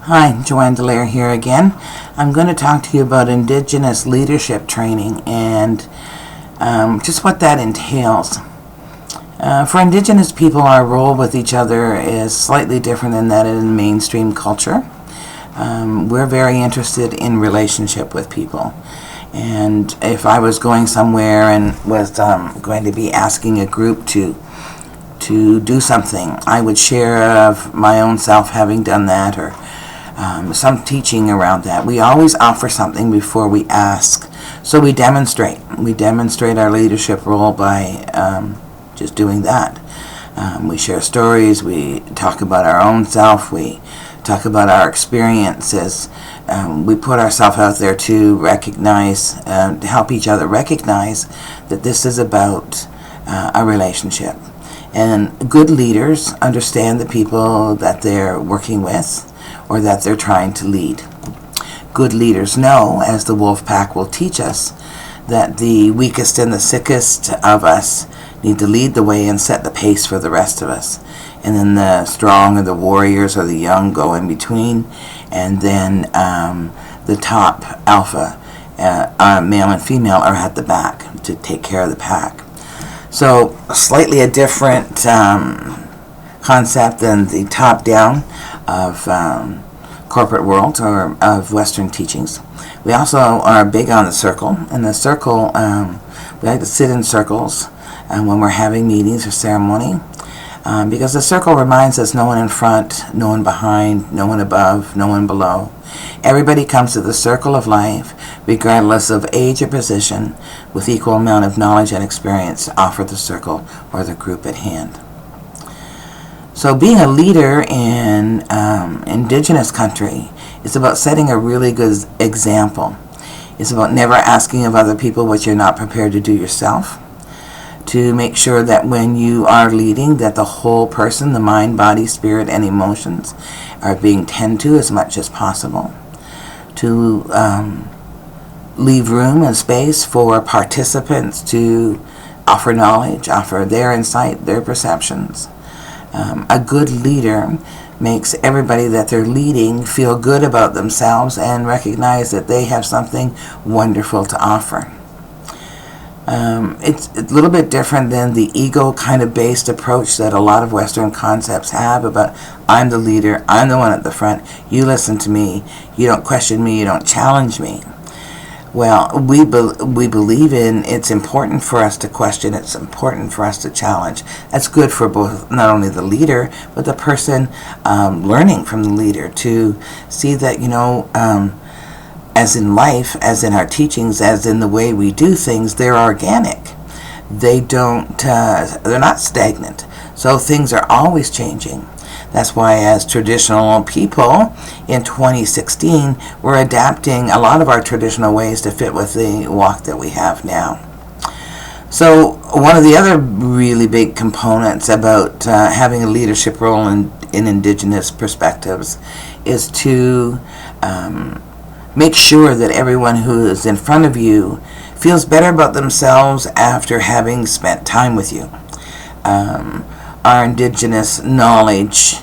Hi, Joanne Dallaire here again. I'm going to talk to you about Indigenous leadership training and just what that entails. For Indigenous people, our role with each other is slightly different than that in mainstream culture. We're very interested in relationship with people. And if I was going somewhere and was going to be asking a group to do something, I would share of my own self having done that, or some teaching around that. We always offer something before we ask. So we demonstrate. We demonstrate our leadership role by just doing that. We share stories. We talk about our own self. We talk about our experiences. We put ourselves out there to recognize, to help each other recognize that this is about a relationship. And good leaders understand the people that they're working with or that they're trying to lead. Good leaders know, as the wolf pack will teach us, that the weakest and the sickest of us need to lead the way and set the pace for the rest of us. And then the strong or the warriors or the young go in between, and then the top alpha, male and female, are at the back to take care of the pack. So slightly a different concept than the top-down of corporate world or of Western teachings. We also are big on the circle. And the circle, we like to sit in circles when we're having meetings or ceremony, because the circle reminds us no one in front, no one behind, no one above, no one below. Everybody comes to the circle of life, regardless of age or position, with equal amount of knowledge and experience to offer the circle or the group at hand. So being a leader in Indigenous country is about setting a really good example. It's about never asking of other people what you're not prepared to do yourself. To make sure that when you are leading, that the whole person, the mind, body, spirit, and emotions are being tended to as much as possible. To leave room and space for participants to offer knowledge, offer their insight, their perceptions. A good leader makes everybody that they're leading feel good about themselves and recognize that they have something wonderful to offer. It's a little bit different than the ego kind of based approach that a lot of Western concepts have about, I'm the leader, I'm the one at the front, you listen to me, you don't question me, you don't challenge me. Well, we believe in it's important for us to question, it's important for us to challenge. That's good for both, not only the leader, but the person learning from the leader, to see that, as in life, as in our teachings, as in the way we do things, they're organic. They're not stagnant. So things are always changing. That's why as traditional people in 2016, we're adapting a lot of our traditional ways to fit with the walk that we have now. So one of the other really big components about having a leadership role in Indigenous perspectives is to make sure that everyone who is in front of you feels better about themselves after having spent time with you. Our Indigenous knowledge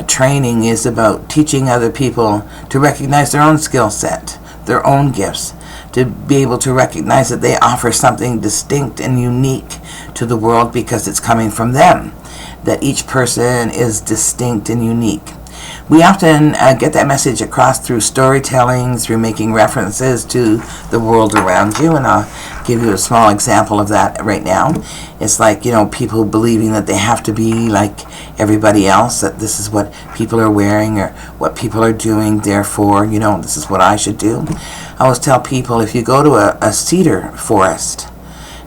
training is about teaching other people to recognize their own skill set, their own gifts, to be able to recognize that they offer something distinct and unique to the world because it's coming from them, that each person is distinct and unique. We often get that message across through storytelling, through making references to the world around you, and I'll give you a small example of that right now. It's like, people believing that they have to be like everybody else, that this is what people are wearing or what people are doing, therefore, this is what I should do. I always tell people, if you go to a cedar forest,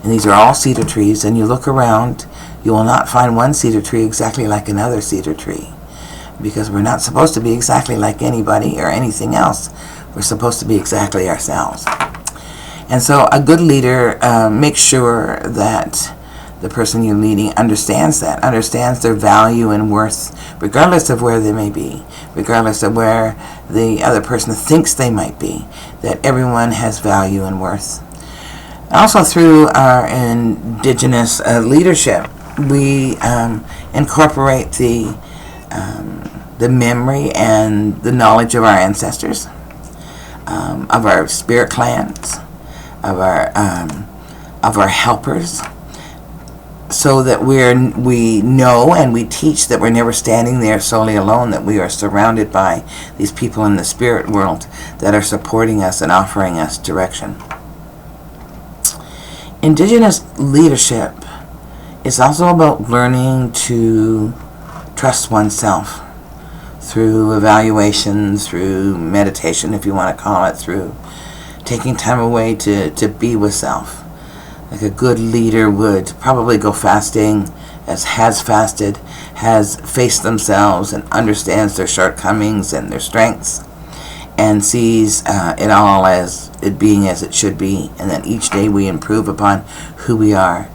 and these are all cedar trees, and you look around, you will not find one cedar tree exactly like another cedar tree. Because we're not supposed to be exactly like anybody or anything else. We're supposed to be exactly ourselves. And so a good leader makes sure that the person you're leading understands their value and worth, regardless of where they may be, regardless of where the other person thinks they might be, that everyone has value and worth. Also through our Indigenous leadership, we incorporate the the memory and the knowledge of our ancestors, of our spirit clans, of our helpers, so that we know and we teach that we're never standing there solely alone, that we are surrounded by these people in the spirit world that are supporting us and offering us direction. Indigenous leadership is also about learning to trust oneself through evaluations, through meditation, if you want to call it, through taking time away to be with self. Like a good leader would probably go fasting, has fasted, has faced themselves and understands their shortcomings and their strengths, and sees it all as it being as it should be, and then each day we improve upon who we are.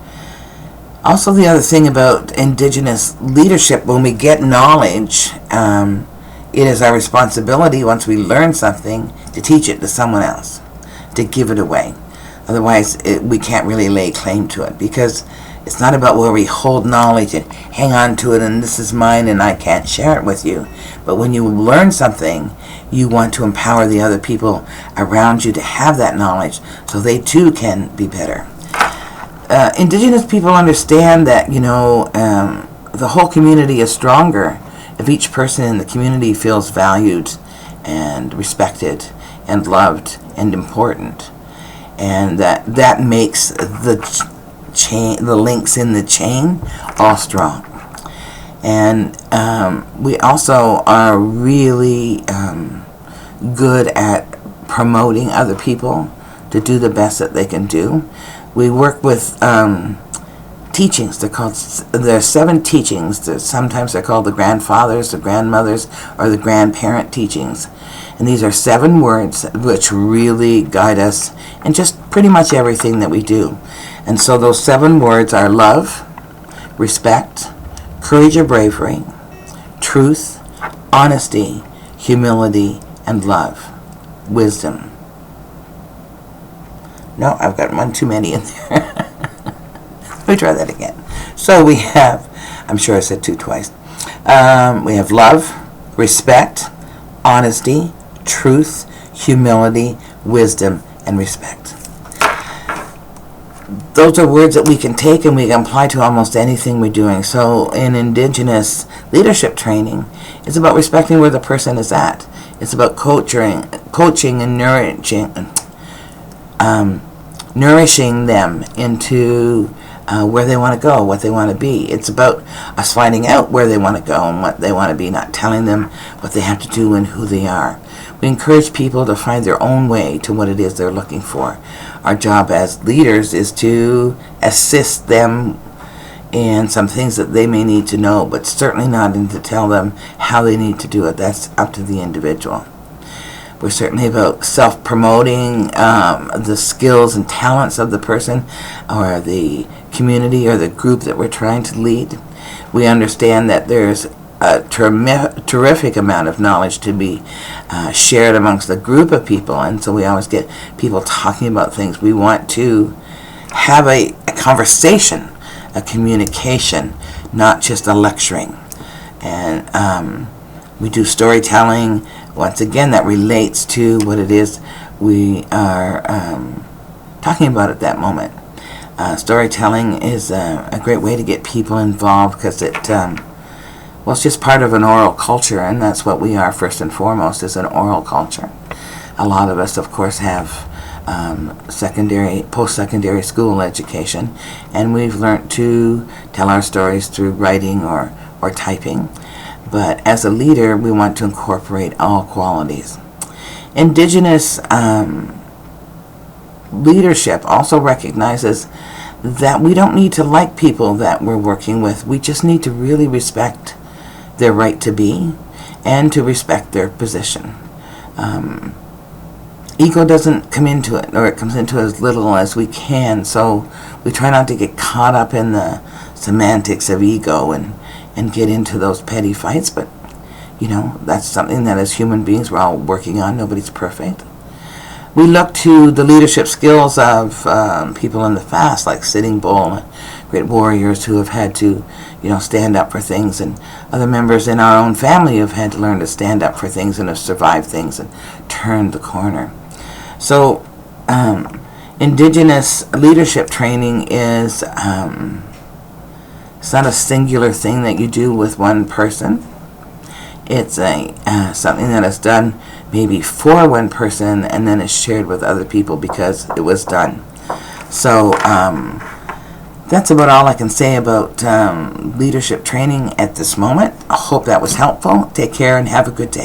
Also, the other thing about Indigenous leadership, when we get knowledge, it is our responsibility, once we learn something, to teach it to someone else, to give it away. Otherwise, we can't really lay claim to it, because it's not about where we hold knowledge and hang on to it and this is mine and I can't share it with you. But when you learn something, you want to empower the other people around you to have that knowledge so they too can be better. Indigenous people understand that, the whole community is stronger if each person in the community feels valued and respected and loved and important. And that makes the links in the chain all strong. And we also are really good at promoting other people to do the best that they can do. We work with teachings. There are 7 teachings. Sometimes they're called the grandfathers, the grandmothers, or the grandparent teachings. And these are 7 words which really guide us in just pretty much everything that we do. And so those 7 words are love, respect, courage or bravery, truth, honesty, humility, and love, wisdom. No, I've got one too many in there. Let me try that again. So we have, I'm sure I said 2 twice. We have love, respect, honesty, truth, humility, wisdom, and respect. Those are words that we can take and we can apply to almost anything we're doing. So in Indigenous leadership training, it's about respecting where the person is at. It's about coaching and nourishing them into where they want to go, what they want to be. It's about us finding out where they want to go and what they want to be, not telling them what they have to do and who they are. We encourage people to find their own way to what it is they're looking for. Our job as leaders is to assist them in some things that they may need to know, but certainly not to tell them how they need to do it. That's up to the individual. We're certainly about self-promoting the skills and talents of the person or the community or the group that we're trying to lead. We understand that there's a terrific amount of knowledge to be shared amongst a group of people, and so we always get people talking about things. We want to have a conversation, a communication, not just a lecturing. And we do storytelling. Once again, that relates to what it is we are talking about at that moment. Storytelling is a great way to get people involved because it's just part of an oral culture, and that's what we are first and foremost, is an oral culture. A lot of us, of course, have post-secondary school education, and we've learned to tell our stories through writing or typing. But as a leader, we want to incorporate all qualities. Indigenous leadership also recognizes that we don't need to like people that we're working with. We just need to really respect their right to be and to respect their position. Ego doesn't come into it, or it comes into it as little as we can, so we try not to get caught up in the semantics of ego and get into those petty fights, but that's something that as human beings we're all working on. Nobody's perfect. we look to the leadership skills of people in the past, like Sitting Bull, great warriors who have had to, stand up for things, and other members in our own family have had to learn to stand up for things and have survived things and turned the corner. So, Indigenous leadership training is it's not a singular thing that you do with one person. It's something that is done maybe for one person and then is shared with other people because it was done. So that's about all I can say about leadership training at this moment. I hope that was helpful. Take care and have a good day.